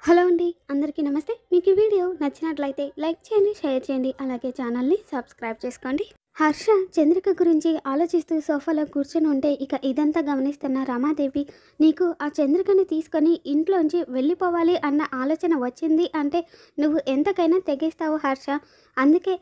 Hello అండి, అందరికీ నమస్తే. మీకు ఈ వీడియో నచ్చినట్లయితే లైక్ చేయండి, షేర్ చేయండి, అలాగే ఛానల్ని సబ్స్క్రైబ్ చేసుకోండి. హర్ష చంద్రిక గురించి ఆలోచిస్తూ సోఫాలో కూర్చొని ఉంటే ఇక ఇదంతా గమనిస్తున్న రమాదేవి, నీకు ఆ చంద్రికని తీసుకొని ఇంట్లోంచి వెళ్ళిపోవాలి అన్న ఆలోచన వచ్చింది అంటే నువ్వు ఎంతకైనా తెగిస్తావు హర్ష. అందుకే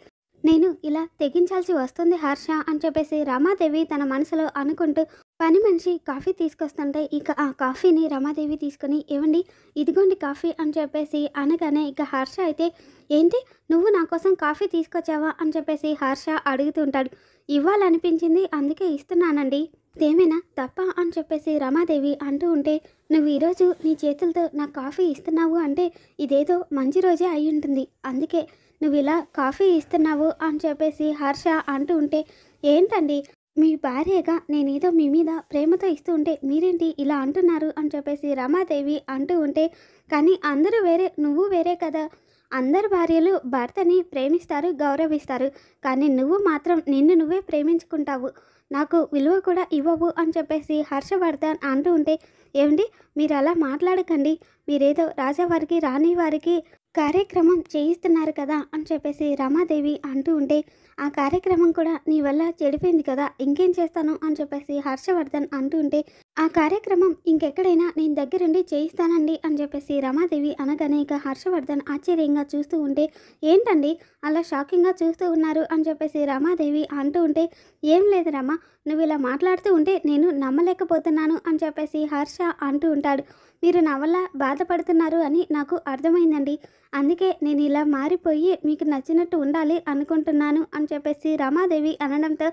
నేను ఇలా తెగించాల్సి వస్తుంది హర్ష అని చెప్పేసి రమాదేవి తన మనసులో అనుకుంటూ పని మనిషి కాఫీ తీసుకొస్తుంటే ఇక ఆ కాఫీని రమాదేవి తీసుకొని, ఏవండి ఇదిగోండి కాఫీ అని చెప్పేసి అనగానే ఇక హర్ష అయితే, ఏంటి నువ్వు నా కోసం కాఫీ తీసుకొచ్చావా అని చెప్పేసి హర్ష అడుగుతుంటాడు. ఇవ్వాలనిపించింది అందుకే ఇస్తున్నానండి, ఇదేమైనా తప్ప అని చెప్పేసి రమాదేవి అంటూ ఉంటే, నువ్వు ఈరోజు నీ చేతులతో నాకు కాఫీ ఇస్తున్నావు అంటే ఇదేదో మంచి రోజే అయి ఉంటుంది, అందుకే నువ్వు ఇలా కాఫీ ఇస్తున్నావు అని చెప్పేసి హర్ష అంటూ ఉంటే, ఏంటండి మీ భార్యగా నేనేదో మీ మీద ప్రేమతో ఇస్తూ ఉంటే మీరేంటి ఇలా అంటున్నారు అని చెప్పేసి రమాదేవి అంటూ ఉంటే, కానీ అందరూ వేరే నువ్వు వేరే కదా, అందరు భార్యలు భర్తని ప్రేమిస్తారు, గౌరవిస్తారు, కానీ నువ్వు మాత్రం నిన్ను నువ్వే ప్రేమించుకుంటావు, నాకు విలువ కూడా ఇవ్వవు అని చెప్పేసి హర్షవర్ధన్ అంటూ ఉంటే, ఏమండి మీరు అలా మాట్లాడకండి, మీరేదో రాజావారికి రాణి వారికి కార్యక్రమం చేయిస్తున్నారు కదా అని చెప్పేసి రమాదేవి అంటూ ఉంటే, ఆ కార్యక్రమం కూడా నీ వల్ల చెడిపోయింది కదా, ఇంకేం చేస్తాను అని చెప్పేసి హర్షవర్ధన్ అంటూ ఉంటే, ఆ కార్యక్రమం ఇంకెక్కడైనా నేను దగ్గరుండి చేయిస్తానండి అని చెప్పేసి రమాదేవి అనగానే ఇక హర్షవర్ధన్ ఆశ్చర్యంగా చూస్తూ ఉంటే, ఏంటండి అలా షాకింగ్గా చూస్తూ ఉన్నారు అని చెప్పేసి రమాదేవి అంటూ ఉంటే, ఏం లేదు రమ, నువ్వు ఇలా మాట్లాడుతూ ఉంటే నేను నమ్మలేకపోతున్నాను అని చెప్పేసి హర్ష అంటూ ఉంటాడు. మీరు నా వల్ల బాధపడుతున్నారు అని నాకు అర్థమైందండి, అందుకే నేను ఇలా మారిపోయి మీకు నచ్చినట్టు ఉండాలి అనుకుంటున్నాను అని చెప్పేసి రమాదేవి అనడంతో,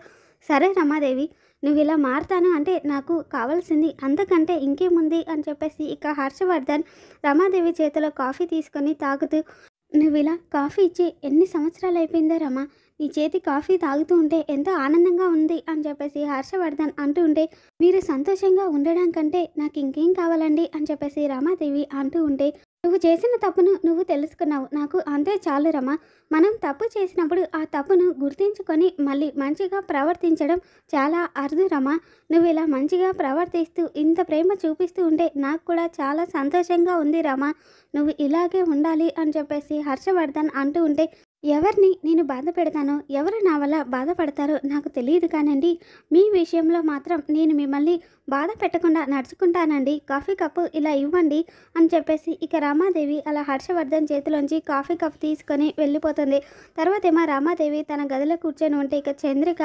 సరే రమాదేవి నువ్వు ఇలా మారుతాను అంటే నాకు కావాల్సింది అంతకంటే ఇంకేముంది అని చెప్పేసి ఇక హర్షవర్ధన్ రమాదేవి చేతిలో కాఫీ తీసుకొని తాగుతూ, నువ్వు ఇలా కాఫీ ఇచ్చి ఎన్ని సంవత్సరాలు అయిపోయిందో రమా, నీ చేతి కాఫీ తాగుతూ ఉంటే ఎంతో ఆనందంగా ఉంది అని చెప్పేసి హర్షవర్ధన్ అంటూ ఉంటే, మీరు సంతోషంగా ఉండడం కంటే నాకు ఇంకేం కావాలండి అని చెప్పేసి రమాదేవి అంటూ ఉంటే, నువ్వు చేసిన తప్పును నువ్వు తెలుసుకున్నావు, నాకు అంతే చాలు రమా, మనం తప్పు చేసినప్పుడు ఆ తప్పును గుర్తించుకొని మళ్ళీ మంచిగా ప్రవర్తించడం చాలా అరుదు రమా, నువ్వు ఇలా మంచిగా ప్రవర్తిస్తూ ఇంత ప్రేమ చూపిస్తూ ఉంటే నాకు కూడా చాలా సంతోషంగా ఉంది రమా, నువ్వు ఇలాగే ఉండాలి అని చెప్పేసి హర్షవర్ధన్ అంటూ ఉంటే, ఎవరిని నేను బాధ పెడతానో ఎవరు నా వల్ల బాధపడతారో నాకు తెలియదు కానండి, మీ విషయంలో మాత్రం నేను మిమ్మల్ని బాధ పెట్టకుండా నడుచుకుంటానండి, కాఫీ కప్పు ఇలా ఇవ్వండి అని చెప్పేసి ఇక రామాదేవి అలా హర్షవర్ధన్ చేతిలోంచి కాఫీ కప్ తీసుకొని వెళ్ళిపోతుంది. తర్వాత ఏమో రామాదేవి తన గదిలో కూర్చొని ఉంటే ఇక చంద్రిక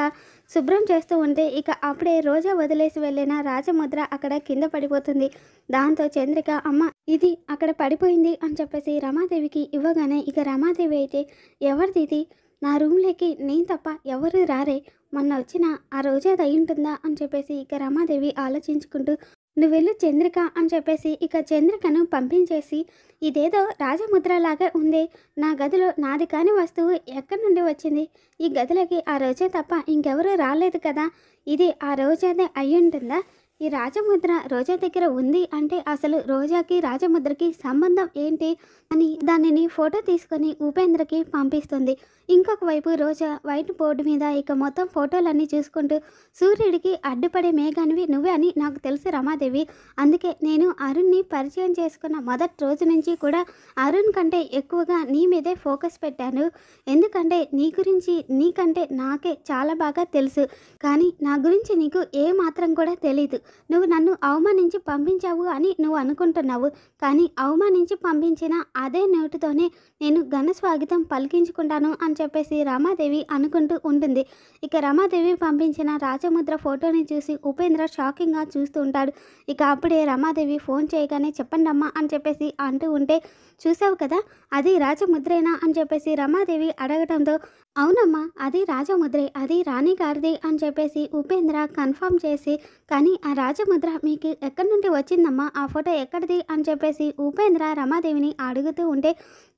శుభ్రం చేస్తూ ఉంటే ఇక అప్పుడే రోజా వదిలేసి వెళ్ళిన రాజముద్ర అక్కడ కింద పడిపోతుంది. దాంతో చంద్రిక, అమ్మ ఇది అక్కడ పడిపోయింది అని చెప్పేసి రమాదేవికి ఇవ్వగానే ఇక రమాదేవి అయితే, ఎవరిది ఇది, నా రూమ్లోకి నేను తప్ప ఎవరు రారే, మొన్న వచ్చిన ఆ రోజే అది అయ్యుంటుందా అని చెప్పేసి ఇక రమాదేవి ఆలోచించుకుంటూ, నువ్వెళ్ళు చంద్రిక అని చెప్పేసి ఇక చంద్రికను పంపించేసి, ఇదేదో రాజముద్రలాగా ఉందే, నా గదిలో నాది కాని వస్తువు ఎక్కడి నుండి వచ్చింది, ఈ గదిలోకి ఆ రోజే తప్ప ఇంకెవరూ రాలేదు కదా, ఇది ఆ రోజాదే అయ్యుంటుందా, ఈ రాజముద్ర రోజా దగ్గర ఉంది అంటే అసలు రోజాకి రాజముద్రకి సంబంధం ఏంటి అని దానిని ఫోటో తీసుకొని ఉపేంద్రకి పంపిస్తుంది. ఇంకొక వైపు రోజా వైట్ బోర్డు మీద ఇక మొత్తం ఫోటోలన్నీ చూసుకుంటూ, సూర్యుడికి అడ్డుపడే మేఘానివి నువ్వే అని నాకు తెలుసు రమాదేవి, అందుకే నేను అరుణ్ని పరిచయం చేసుకున్న మొదటి రోజు నుంచి కూడా అరుణ్ కంటే ఎక్కువగా నీ మీదే ఫోకస్ పెట్టాను, ఎందుకంటే నీ గురించి నీకంటే నాకే చాలా బాగా తెలుసు, కానీ నా గురించి నీకు ఏ మాత్రం కూడా తెలీదు, నువ్వు నన్ను అవమానించి పంపించావు అని నువ్వు అనుకుంటున్నావు, కానీ అవమానించి పంపించిన అదే నోటితోనే నేను ఘన స్వాగతం పలికించుకుంటాను అని చెప్పేసి రమాదేవి అనుకుంటూ ఉంటుంది. ఇక రమాదేవి పంపించిన రాజముద్ర ఫోటోని చూసి ఉపేంద్ర షాకింగ్గా చూస్తూ ఉంటాడు. ఇక అప్పుడే రమాదేవి ఫోన్ చేయగానే, చెప్పండమ్మా అని చెప్పేసి అంటూ ఉంటే, చూసావు కదా అది రాజముద్రేనా అని చెప్పేసి రమాదేవి అడగడంతో, అవునమ్మా అది రాజముద్రే, అది రాణి గారిది అని చెప్పేసి ఉపేంద్ర కన్ఫర్మ్ చేసి, కానీ ఆ రాజముద్ర మీకు ఎక్కడి నుండి వచ్చిందమ్మా, ఆ ఫోటో ఎక్కడిది అని చెప్పేసి ఉపేంద్ర రమాదేవిని అడుగుతూ ఉంటే,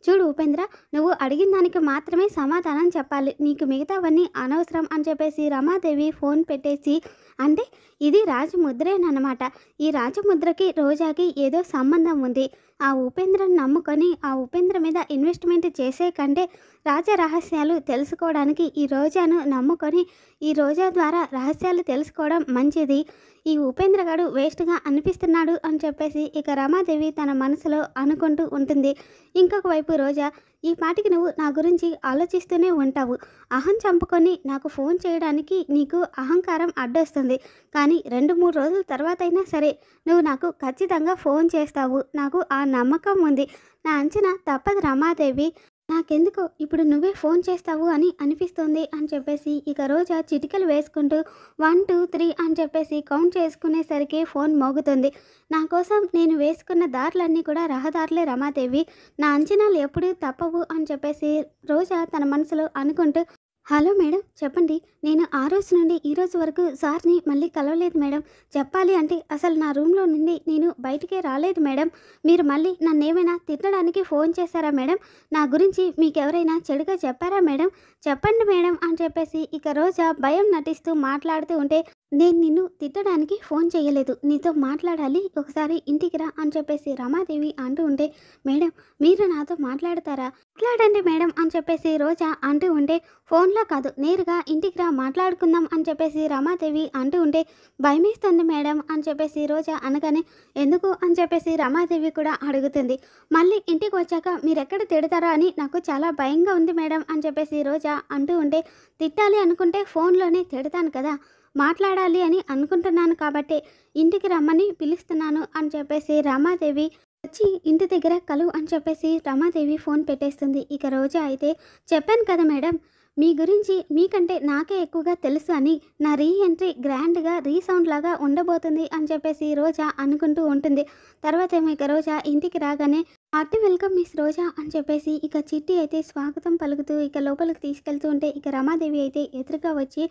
చూడు ఉపేంద్ర, నువ్వు అడిగిన దానికి మాత్రమే సమాధానం చెప్పాలి, నీకు మిగతావన్నీ అనవసరం అని చెప్పేసి రమాదేవి ఫోన్ పెట్టేసి, అంటే ఇది రాజముద్రేనమాట, ఈ రాజముద్రకి రోజాకి ఏదో సంబంధం ఉంది, ఆ ఉపేంద్రను నమ్ముకొని ఆ ఉపేంద్ర మీద ఇన్వెస్ట్మెంట్ చేసే కంటే రాజ రహస్యాలు తెలుసుకోవడానికి ఈ రోజాను నమ్ముకొని ఈ రోజా ద్వారా రహస్యాలు తెలుసుకోవడం మంచిది, ఈ ఉపేంద్ర గాడు వేస్ట్గా అనిపిస్తున్నాడు అని చెప్పేసి ఇక రమాదేవి తన మనసులో అనుకుంటూ ఉంటుంది. ఇంకొక వైపు రోజా, ఈ పాటికి నువ్వు నా గురించి ఆలోచిస్తూనే ఉంటావు. అహం చంపుకొని నాకు ఫోన్ చేయడానికి నీకు అహంకారం అడ్డొస్తుంది. కానీ 2-3 రోజుల తర్వాత అయినా సరే నువ్వు నాకు ఖచ్చితంగా ఫోన్ చేస్తావు. నాకు ఆ నమ్మకం ఉంది. నా అంచనా తప్పదు రమాదేవి. నాకెందుకో ఇప్పుడు నువ్వే ఫోన్ చేస్తావు అని అనిపిస్తుంది అని చెప్పేసి ఇక రోజా చిటికలు వేసుకుంటూ 1 2 3 అని చెప్పేసి కౌంట్ చేసుకునేసరికి ఫోన్ మోగుతుంది. నా కోసం నేను వేసుకున్న దారులన్నీ కూడా రహదారులే రమాదేవి. నా అంచనాలు ఎప్పుడూ తప్పవు అని చెప్పేసి రోజా తన మనసులో అనుకుంటూ, హలో మేడం, చెప్పండి. నేను ఆ రోజు నుండి ఈ రోజు వరకు సార్ని మళ్ళీ కలవలేదు మేడం. చెప్పాలి అంటే అసలు నా రూమ్లో నుండి నేను బయటికే రాలేదు మేడం. మీరు మళ్ళీ నన్నేమైనా తిట్టడానికి ఫోన్ చేశారా మేడం? నా గురించి మీకెవరైనా చెడుగా చెప్పారా మేడం? చెప్పండి మేడం అని చెప్పేసి ఇక రోజా భయం నటిస్తూ మాట్లాడుతూ ఉంటే, నేను నిన్ను తిట్టడానికి ఫోన్ చేయలేదు, నీతో మాట్లాడాలి, ఒకసారి ఇంటికి రా అని చెప్పేసి రమాదేవి అంటూ ఉంటే, మేడం మీరు నాతో మాట్లాడతారా? మాట్లాడండి మేడం అని చెప్పేసి రోజా అంటూ ఉంటే, ఫోన్లో కాదు నేరుగా ఇంటికి రా మాట్లాడుకుందాం అని చెప్పేసి రమాదేవి అంటూ ఉంటే, భయమేస్తుంది మేడం అని చెప్పేసి రోజా అనగానే, ఎందుకు అని చెప్పేసి రమాదేవి కూడా అడుగుతుంది. మళ్ళీ ఇంటికి వచ్చాక మీరెక్కడ తిడతారా అని నాకు చాలా భయంగా ఉంది మేడం అని చెప్పేసి రోజా అంటూ ఉంటే, తిట్టాలి అనుకుంటే ఫోన్లోనే తిడతాను కదా, మాట్లాడాలి అని అనుకుంటున్నాను కాబట్టే ఇంటికి రమ్మని పిలుస్తున్నాను అని చెప్పేసి రమాదేవి వచ్చి ఇంటి దగ్గర కలువు అని చెప్పేసి రమాదేవి ఫోన్ పెట్టేస్తుంది. ఇక రోజా అయితే, చెప్పాను కదా మేడం, మీ గురించి మీకంటే నాకే ఎక్కువగా తెలుసు అని, నా రీఎంట్రీ గ్రాండ్గా రీసౌండ్ లాగా ఉండబోతుంది అని చెప్పేసి రోజా అనుకుంటూ ఉంటుంది. తర్వాత ఏమో ఇక రోజా ఇంటికి రాగానే, హార్టీ వెల్కమ్ మిస్ రోజా అని చెప్పేసి ఇక చిట్టి అయితే స్వాగతం పలుకుతూ ఇక లోపలికి తీసుకెళ్తూ ఉంటే, ఇక రమాదేవి అయితే ఎదురుగా వచ్చి,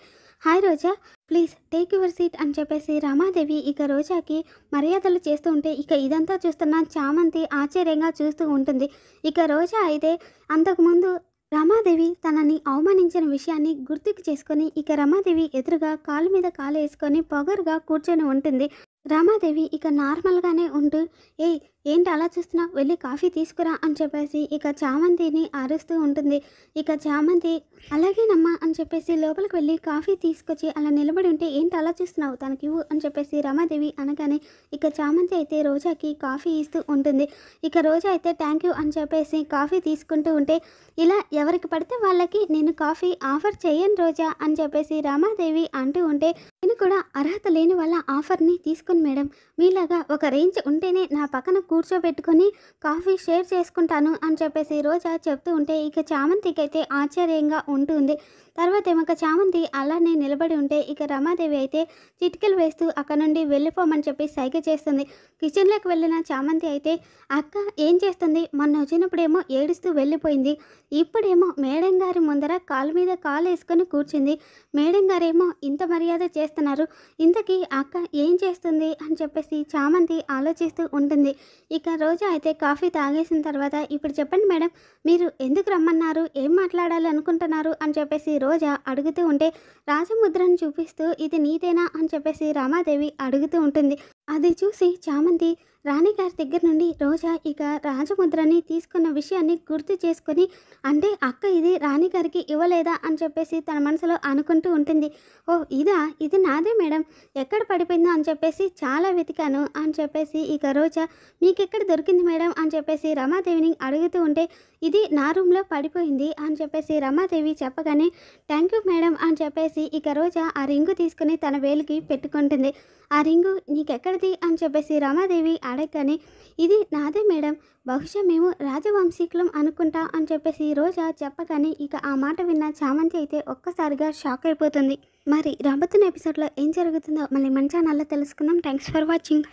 hi Roja, please take your seat అని చెప్పేసి రమాదేవి ఇక రోజాకి మర్యాదలు చేస్తూ ఉంటే, ఇక ఇదంతా చూస్తున్న చామంతి ఆశ్చర్యంగా చూస్తూ ఉంటుంది. ఇక రోజా అయితే అంతకుముందు రమాదేవి తనని అవమానించిన విషయాన్ని గుర్తుకు చేసుకొని ఇక రమాదేవి ఎదురుగా కాలు మీద కాలు వేసుకొని పొగరుగా కూర్చొని ఉంటుంది. రమాదేవి ఇక నార్మల్గానే ఉంటూ, ఏయ్ ఏంటి అలా చూస్తున్నావు, వెళ్ళి కాఫీ తీసుకురా అని చెప్పేసి ఇక చామంతిని అరుస్తూ ఉంటుంది. ఇక చామంతి అలాగేనమ్మా అని చెప్పేసి లోపలికి వెళ్ళి కాఫీ తీసుకొచ్చి అలా నిలబడి ఉంటే, ఏంటి అలా చూస్తున్నావు, తనకి ఇవ్వు అని చెప్పేసి రమాదేవి అనగానే ఇక చామంతి అయితే రోజాకి కాఫీ ఇస్తూ ఉంటుంది. ఇక రోజా అయితే థ్యాంక్ యూ అని చెప్పేసి కాఫీ తీసుకుంటూ ఉంటే, ఇలా ఎవరికి పడితే వాళ్ళకి నేను కాఫీ ఆఫర్ చేయను రోజా అని చెప్పేసి రమాదేవి అంటూ ఉంటే, నేను కూడా అర్హత లేని వాళ్ళ ఆఫర్ని తీసుకుని మేడం, మీలాగా ఒక రేంజ్ ఉంటేనే నా పక్కన కూర్చోబెట్టుకొని కాఫీ షేర్ చేసుకుంటాను అని చెప్పేసి రోజా చెప్తూ ఉంటే, ఇక చామంతికి అయితే ఆశ్చర్యంగా ఉంటుంది. తర్వాత ఏమో చామంతి అలానే నిలబడి ఉంటే, ఇక రమాదేవి అయితే చిటికలు వేస్తూ అక్కడ నుండి వెళ్ళిపోమని చెప్పి సైగ చేస్తుంది. కిచెన్లోకి వెళ్ళిన చామంతి అయితే, అక్క ఏం చేస్తుంది, మొన్న వచ్చినప్పుడేమో ఏడుస్తూ వెళ్ళిపోయింది, ఇప్పుడేమో మేడం గారి ముందర కాలు మీద కాలు వేసుకొని కూర్చుంది, మేడం గారేమో ఇంత మర్యాద చేస్తున్నారు, ఇంతకీ అక్క ఏం చేస్తుంది అని చెప్పేసి చామంతి ఆలోచిస్తూ ఉంటుంది. ఇక రోజా అయితే కాఫీ తాగేసిన తర్వాత, ఇప్పుడు చెప్పండి మేడం, మీరు ఎందుకు రమ్మన్నారు, ఏం మాట్లాడాలి అనుకుంటున్నారు అని చెప్పేసి రోజా అడుగుతూ ఉంటే, రాజముద్రను చూపిస్తూ ఇది నీదేనా అని చెప్పేసి రమాదేవి అడుగుతూ ఉంటుంది. అది చూసి చామంతి రాణిగారి దగ్గర నుండి రోజా ఇక రాజముద్రని తీసుకున్న విషయాన్ని గుర్తు చేసుకొని, అంటే అక్క ఇది రాణిగారికి ఇవ్వలేదా అని చెప్పేసి తన మనసులో అనుకుంటూ ఉంటుంది. ఓ ఇదా, ఇది నాదే మేడం, ఎక్కడ పడిపోయిందో అని చెప్పేసి చాలా వెతికాను అని చెప్పేసి ఇక రోజా, మీకెక్కడ దొరికింది మేడం అని చెప్పేసి రమాదేవిని అడుగుతూ ఉంటే, ఇది నా రూమ్లో పడిపోయింది అని చెప్పేసి రమాదేవి చెప్పగానే, థ్యాంక్ యూ మేడం అని చెప్పేసి ఇక రోజా ఆ రింగు తీసుకుని తన వేలికి పెట్టుకుంటుంది. ఆ రింగు నీకెక్కడిది అని చెప్పేసి రమాదేవి అడగగానే, ఇది నాదే మేడం, బహుశా మేము రాజవంశీకులం అనుకుంటా అని చెప్పేసి రోజా చెప్పగానే ఇక ఆ మాట విన్న చామంతి అయితే ఒక్కసారిగా షాక్ అయిపోతుంది. మరి రాబోతున్న ఎపిసోడ్లో ఏం జరుగుతుందో మళ్ళీ మన ఛానల్లో తెలుసుకుందాం. Thanks for watching.